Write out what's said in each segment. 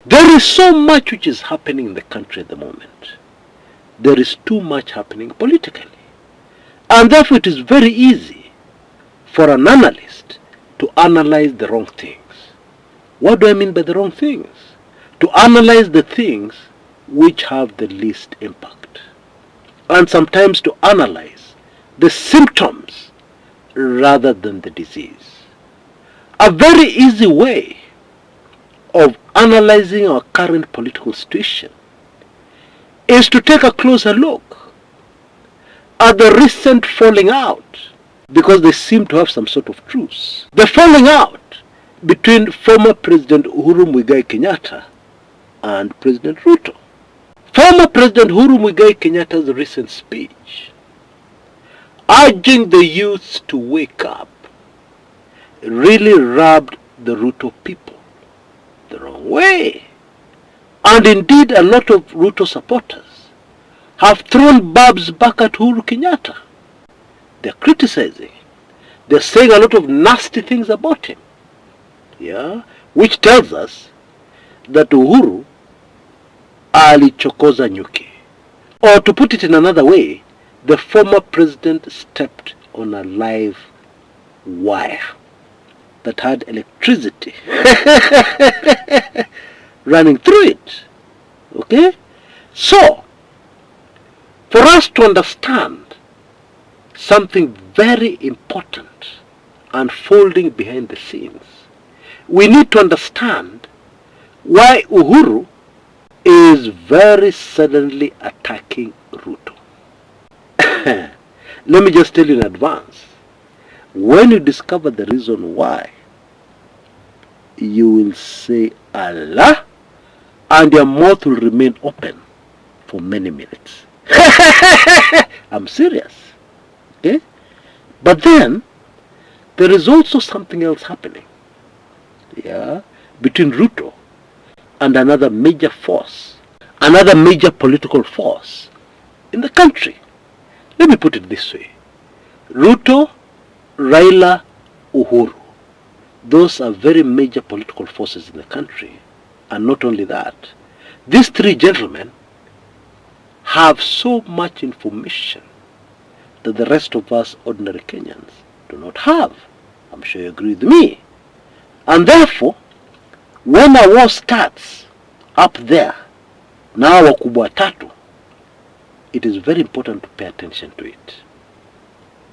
There is so much which is happening in the country at the moment. There is too much happening politically. And therefore it is very easy for an analyst to analyze the wrong things. What do I mean by the wrong things? To analyze the things which have the least impact. And sometimes to analyze the symptoms rather than the disease. A very easy way of analyzing our current political situation is to take a closer look at the recent falling out, because they seem to have some sort of truce. The falling out between former President Uhuru Kenyatta and President Ruto. Former President Uhuru Kenyatta's recent speech urging the youths to wake up really rubbed the Ruto people the wrong way. And indeed a lot of Ruto supporters have thrown barbs back at Uhuru Kenyatta. They're criticizing. They're saying a lot of nasty things about him. Yeah, which tells us that Uhuru alichokoza nyuki. Or to put it in another way, the former president stepped on a live wire that had electricity running through it. Okay? So, for us to understand something very important unfolding behind the scenes, we need to understand why Uhuru is very suddenly attacking Ruto. Let me just tell you in advance, when you discover the reason why, you will say Allah, and your mouth will remain open for many minutes. I'm serious. Okay? But then, there is also something else happening. Yeah? Between Ruto and another major force, another major political force in the country. Let me put it this way. Ruto, Raila, Uhuru. Those are very major political forces in the country. And not only that, these three gentlemen have so much information that the rest of us ordinary Kenyans do not have. I'm sure you agree with me. And therefore, when a war starts up there, now wakubwa tatu, it is very important to pay attention to it.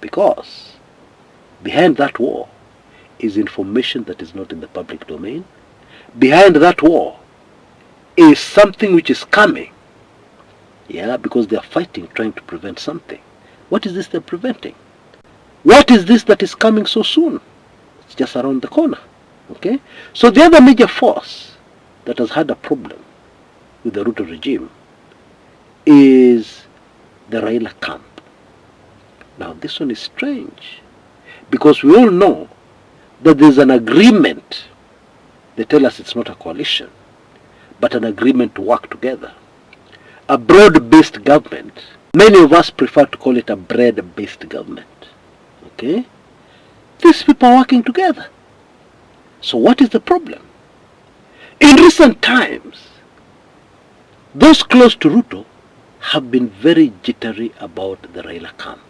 Because behind that war is information that is not in the public domain. Behind that war is something which is coming. Yeah, because they are fighting, trying to prevent something. What is this they're preventing? What is this that is coming so soon? It's just around the corner. Okay? So the other major force that has had a problem with the Ruto regime is the Raila camp. Now this one is strange, because we all know that there's an agreement. They tell us it's not a coalition, but an agreement to work together. A broad-based government. Many of us prefer to call it a bread-based government. Okay? These people are working together. So what is the problem? In recent times, those close to Ruto have been very jittery about the Raila camp.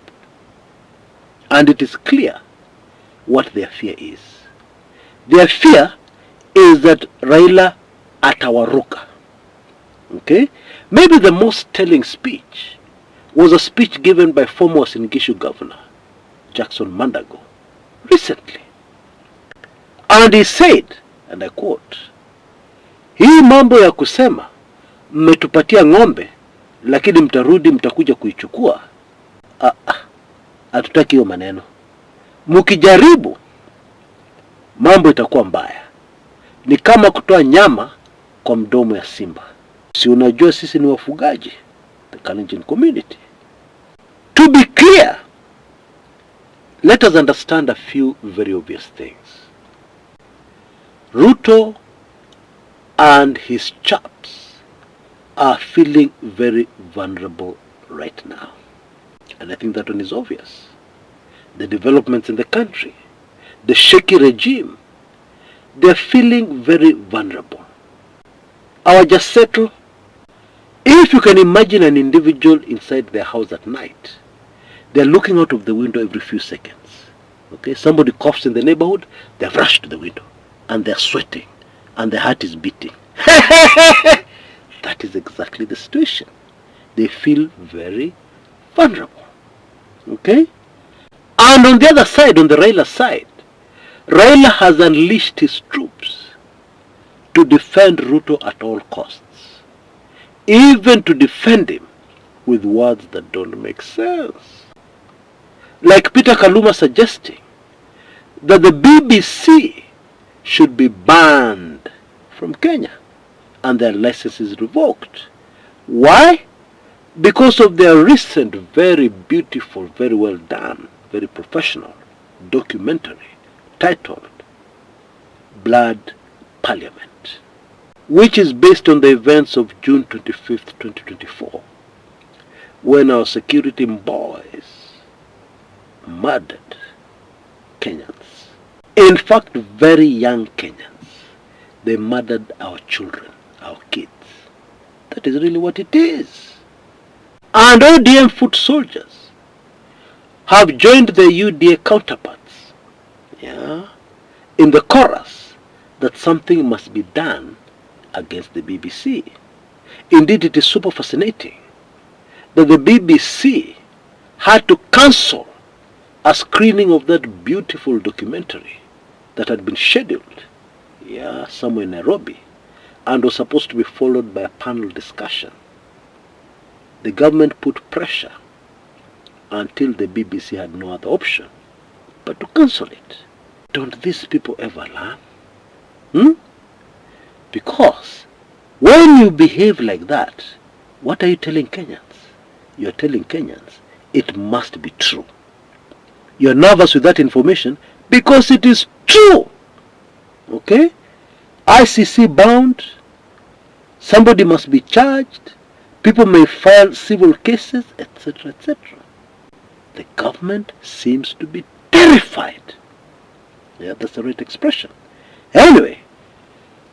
And it is clear what their fear is. Their fear is that Raila atawaruka. Okay? Maybe the most telling speech was a speech given by former Uasin Gishu governor, Jackson Mandago, recently. And he said, and I quote, hii mambo ya kusema, mmetupatia ng'ombe, lakini mtarudi mtakuja kuichukua. Hatutaki hiyo maneno. Mukijaribu, mambo itakuwa mbaya. Ni kama kutoa nyama kwa mdomo ya simba. Si unajua sisi ni wafugaji, the Kalenjin community. To be clear, let us understand a few very obvious things. Ruto and his chaps are feeling very vulnerable right now. And I think that one is obvious. The developments in the country, the shaky regime, they're feeling very vulnerable. Our just settle. If you can imagine an individual inside their house at night, they're looking out of the window every few seconds. Okay, somebody coughs in the neighborhood, they've rushed to the window and they're sweating and their heart is beating. That is exactly the situation. They feel very vulnerable. Okay? And on the other side, on the Raila side, Raila has unleashed his troops to defend Ruto at all costs, even to defend him with words that don't make sense. Like Peter Kaluma suggesting that the BBC should be banned from Kenya and their licenses revoked. Why? Because of their recent, very beautiful, very well done, very professional documentary titled Blood Parliament, which is based on the events of June 25th, 2024, when our security boys murdered Kenyans. In fact, very young Kenyans. They murdered our children, our kids. That is really what it is. And ODM foot soldiers have joined their UDA counterparts, in the chorus that something must be done against the BBC. Indeed, it is super fascinating that the BBC had to cancel a screening of that beautiful documentary that had been scheduled, somewhere in Nairobi, and was supposed to be followed by a panel discussion. The government put pressure until the BBC had no other option but to cancel it. Don't these people ever learn? Because when you behave like that, what are you telling Kenyans? You're telling Kenyans it must be true. You're nervous with that information because it is true. Okay? ICC bound. Somebody must be charged. People may file civil cases, etc., etc. The government seems to be terrified. That's the right expression. Anyway,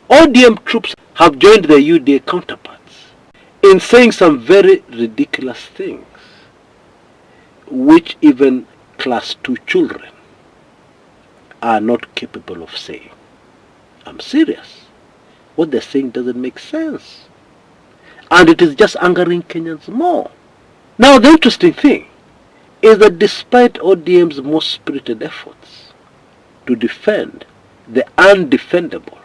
ODM troops have joined their UDA counterparts in saying some very ridiculous things, which even class 2 children are not capable of saying. I'm serious. What they're saying doesn't make sense. And it is just angering Kenyans more. Now, the interesting thing is that despite ODM's most spirited efforts to defend the undefendable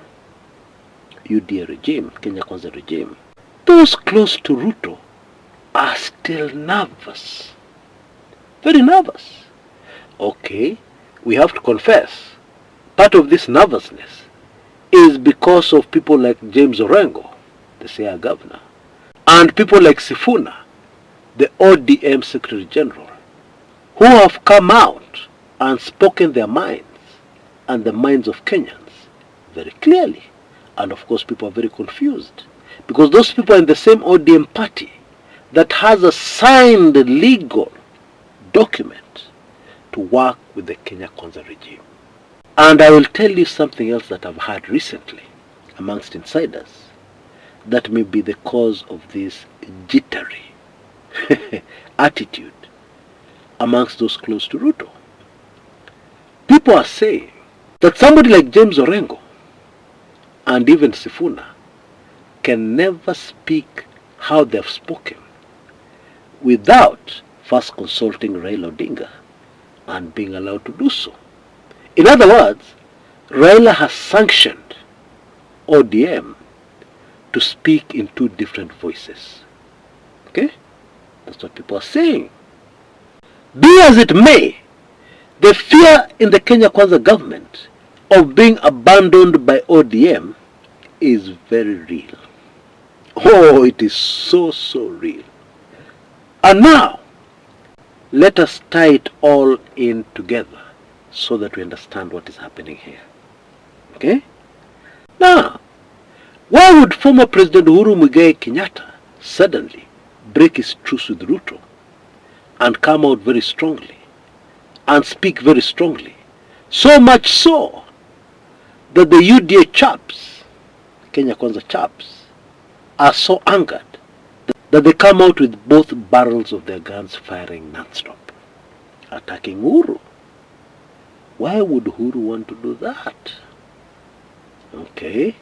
UDA regime, Kenya Kwanza regime, those close to Ruto are still nervous. Very nervous. Okay, we have to confess, part of this nervousness is because of people like James Orengo, the Siaya governor, and people like Sifuna, the ODM Secretary General, who have come out and spoken their minds and the minds of Kenyans very clearly. And of course people are very confused because those people are in the same ODM party that has a signed legal document to work with the Kenya Kwanza regime. And I will tell you something else that I've heard recently amongst insiders that may be the cause of this jittery attitude amongst those close to Ruto. People are saying that somebody like James Orengo and even Sifuna can never speak how they've spoken without first consulting Raila Odinga and being allowed to do so. In other words, Raila has sanctioned ODM to speak in 2 different voices. Okay? That's what people are saying. Be as it may, the fear in the Kenya Kwanza government of being abandoned by ODM is very real. Oh, it is so, so real. And now, let us tie it all in together so that we understand what is happening here. Okay? Now, why would former President Uhuru Kenyatta suddenly break his truce with Ruto and come out very strongly and speak very strongly? So much so that the UDA chaps, Kenya Kwanza chaps, are so angered that they come out with both barrels of their guns firing non-stop, attacking Huru. Why would Huru want to do that? Okay.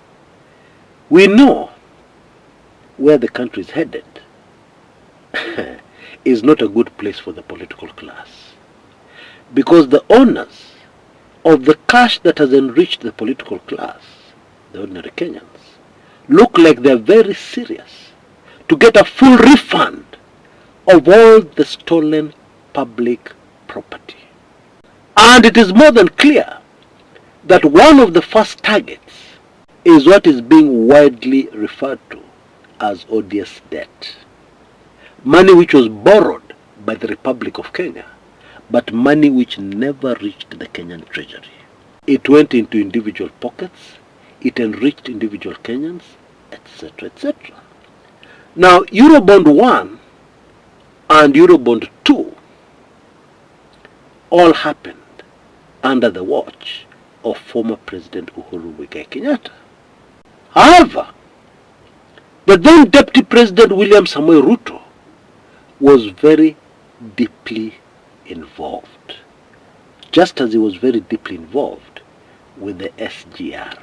We know where the country is headed. Is not a good place for the political class. Because the owners of the cash that has enriched the political class, the ordinary Kenyans, look like they're very serious to get a full refund of all the stolen public property. And it is more than clear that one of the first targets is what is being widely referred to as odious debt. Money which was borrowed by the Republic of Kenya, but money which never reached the Kenyan treasury. It went into individual pockets, it enriched individual Kenyans, etc., etc. Now, Eurobond 1 and Eurobond 2 all happened under the watch of former President Uhuru Kenyatta. However, the then Deputy President William Samoei Ruto was very deeply involved, just as he was very deeply involved with the SGR.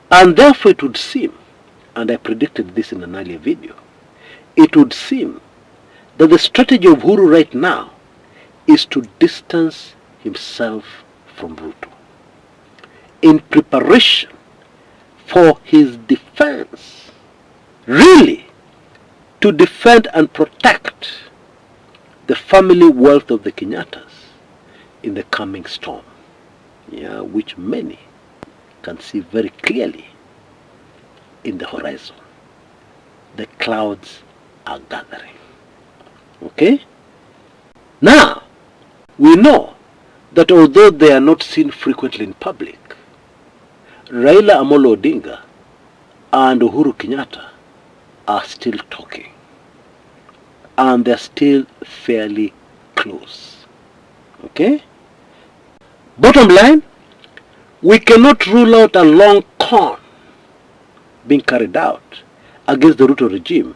And therefore it would seem, and I predicted this in an earlier video, it would seem that the strategy of Huru right now is to distance himself from Ruto in preparation for his defense, really to defend and protect the family wealth of the Kenyattas in the coming storm, which many can see very clearly in the horizon. The clouds are gathering. Okay? Now, we know that although they are not seen frequently in public, Raila Amolo Odinga and Uhuru Kenyatta are still talking. And they're still fairly close. Okay? Bottom line, we cannot rule out a long con being carried out against the Ruto regime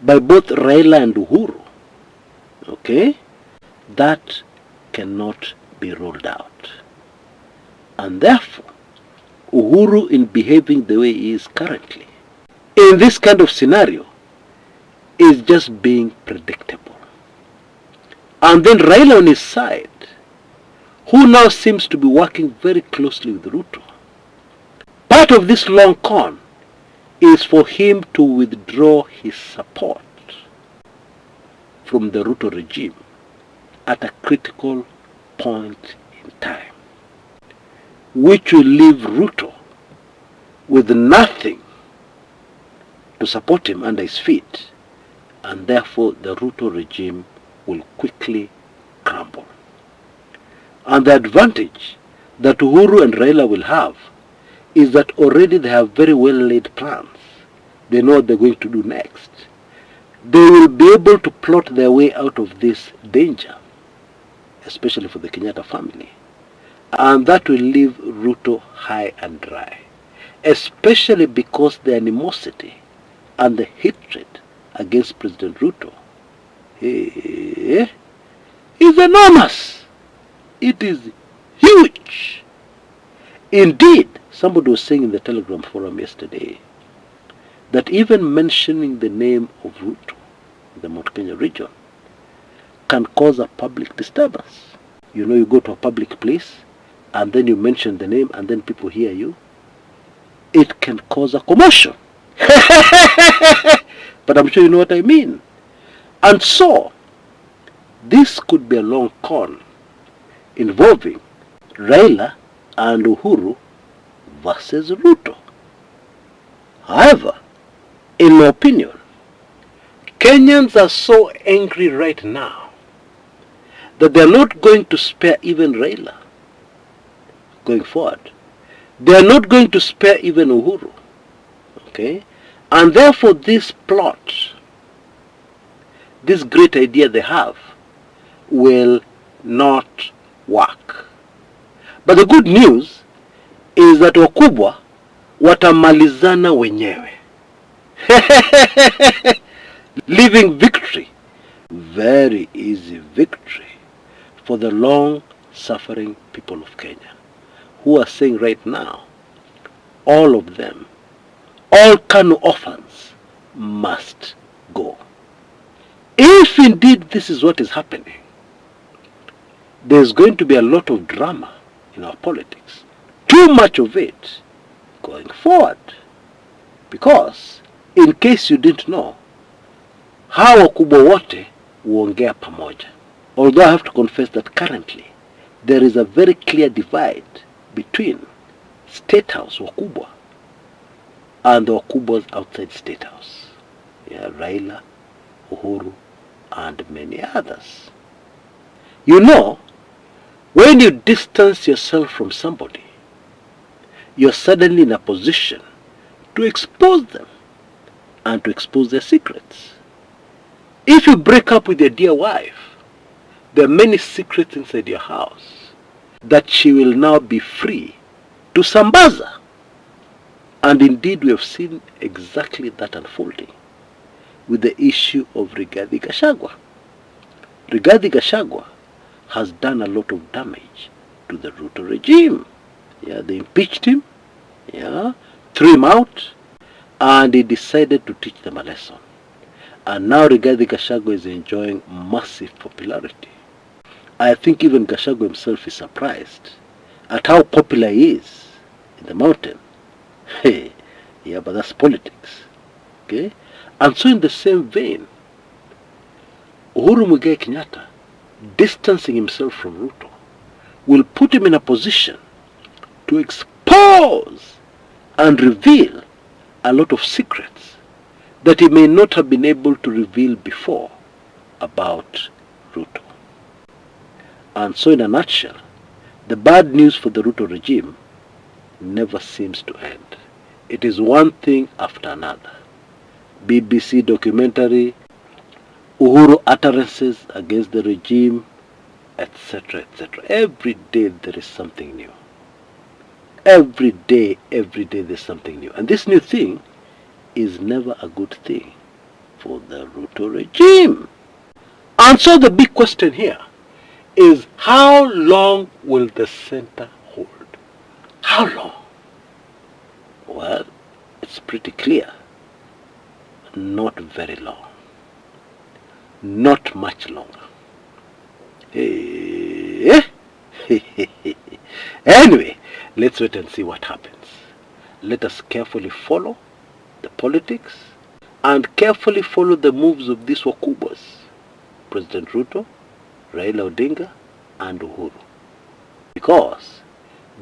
by both Raila and Uhuru. Okay? That cannot be ruled out. And therefore, Uhuru, in behaving the way he is currently, in this kind of scenario, is just being predictable. And then Raila on his side, who now seems to be working very closely with Ruto. Part of this long con is for him to withdraw his support from the Ruto regime at a critical point in time, which will leave Ruto with nothing to support him under his feet, and therefore the Ruto regime will quickly crumble. And the advantage that Uhuru and Raila will have is that already they have very well laid plans. They know what they're going to do next. They will be able to plot their way out of this danger, especially for the Kenyatta family. And that will leave Ruto high and dry, especially because the animosity and the hatred against President Ruto is enormous. It is huge. Indeed, somebody was saying in the Telegram forum yesterday that even mentioning the name of Ruto in the Mount Kenya region can cause a public disturbance. You know, you go to a public place and then you mention the name and then people hear you. It can cause a commotion. But I'm sure you know what I mean. And so, this could be a long con involving Raila and Uhuru versus Ruto. However, in my opinion, Kenyans are so angry right now that they're not going to spare even Raila going forward. They're not going to spare even Uhuru. Okay? And therefore this plot, this great idea they have, will not work. But the good news is that wakubwa watamalizana wenyewe. Leaving victory, very easy victory, for the long-suffering people of Kenya, who are saying right now, all of them, all KANU orphans must go. If indeed this is what is happening, there's going to be a lot of drama in our politics. Too much of it going forward. Because, in case you didn't know, hawa wakubwa wote huongea pamoja. Although I have to confess that currently, there is a very clear divide between State House wakubwa and the wakubwas outside State House. Yeah, Raila, Uhuru, and many others. You know, when you distance yourself from somebody, you're suddenly in a position to expose them and to expose their secrets. If you break up with your dear wife, there are many secrets inside your house that she will now be free to sambaza. And indeed we have seen exactly that unfolding with the issue of Rigathi Gachagua. Rigathi Gachagua has done a lot of damage to the Ruto regime. Yeah, they impeached him, yeah, threw him out, and he decided to teach them a lesson. And now Rigathi Gachagua is enjoying massive popularity. I think even Gachagua himself is surprised at how popular he is in the mountain. Hey, yeah, but that's politics. Okay? And so in the same vein, Uhuru Kenyatta, distancing himself from Ruto, will put him in a position to expose and reveal a lot of secrets that he may not have been able to reveal before about Ruto. And so in a nutshell, the bad news for the Ruto regime never seems to end. It is one thing after another. BBC documentary, Uhuru utterances against the regime, etc., etc. Every day there is something new. Every day there's something new. And this new thing is never a good thing for the Ruto regime. And so the big question here is, how long will the center hold? How long? Well, it's pretty clear. Not very long. Not much longer. Anyway, let's wait and see what happens. Let us carefully follow the politics and carefully follow the moves of these wakubas, President Ruto, Raila Odinga, and Huru. Because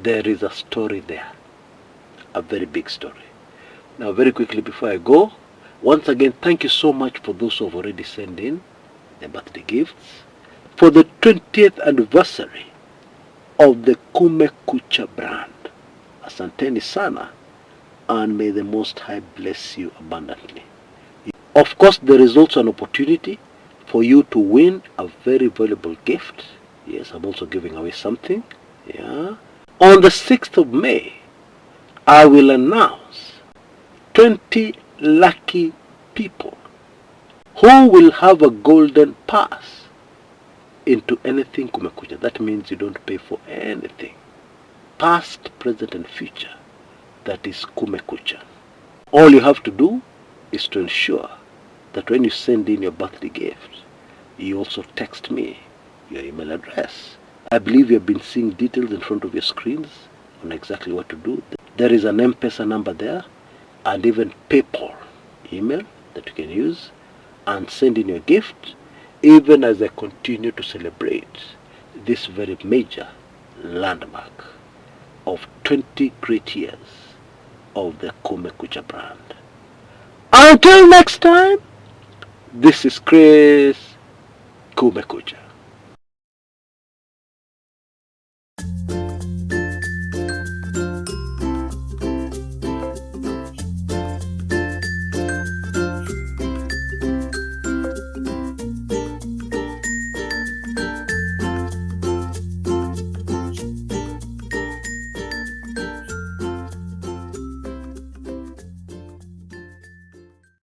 there is a story there. A very big story. Now, very quickly before I go, once again, thank you so much for those who have already sent in their birthday gifts for the 20th anniversary of the Kumekucha brand. Asanteni sana, and may the Most High bless you abundantly. Of course, there is also an opportunity for you to win a very valuable gift. Yes, I'm also giving away something. Yeah. On the 6th of May, I will announce 20 lucky people who will have a golden pass into anything Kumekucha. That means you don't pay for anything, past, present, and future. That is Kumekucha. All you have to do is to ensure that when you send in your birthday gift, you also text me your email address. I believe you have been seeing details in front of your screens on exactly what to do. There is an M-Pesa number there, and even PayPal email that you can use and send in your gift, even as I continue to celebrate this very major landmark of 20 great years of the Kumekucha brand. Until next time, this is Chris Kumekucha.